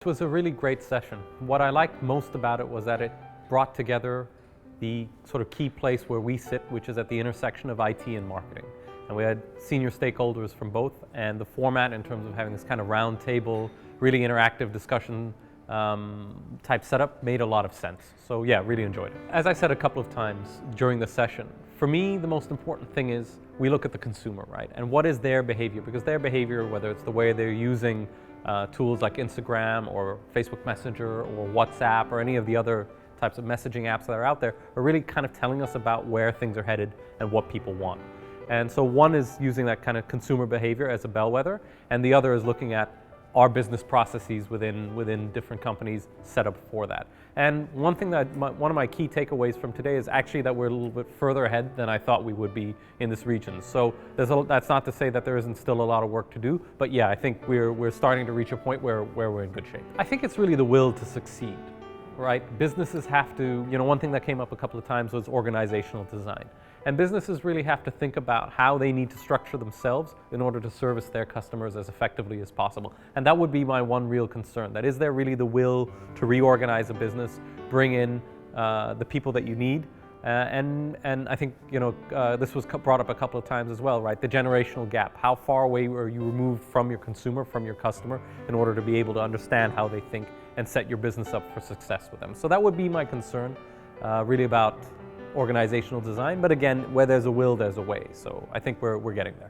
It was a really great session. What I liked most about it was that it brought together the sort of key place where we sit, which is at the intersection of IT and marketing. And we had senior stakeholders from both, and the format in terms of having this kind of round table, really interactive discussion type setup made a lot of sense. So yeah, really enjoyed it. As I said a couple of times during the session, for me the most important thing is we look at the consumer, right? And what is their behavior? Because their behavior, whether it's the way they're using tools like Instagram or Facebook Messenger or WhatsApp or any of the other types of messaging apps that are out there, are really kind of telling us about where things are headed and what people want. And so one is using that kind of consumer behavior as a bellwether, and the other is looking at our business processes within different companies set up for that. And one thing that one of my key takeaways from today is actually that we're a little bit further ahead than I thought we would be in this region. So that's not to say that there isn't still a lot of work to do, but yeah, I think we're starting to reach a point where we're in good shape. I think it's really the will to succeed, right? Businesses have to, one thing that came up a couple of times was organizational design. And businesses really have to think about how they need to structure themselves in order to service their customers as effectively as possible. And that would be my one real concern, that is there really the will to reorganize a business, bring in the people that you need, and I think this was brought up a couple of times as well, right? The generational gap. How far away are you removed from your consumer, from your customer, in order to be able to understand how they think and set your business up for success with them? So that would be my concern, really about organizational design. But again, where there's a will, there's a way. So I think we're getting there.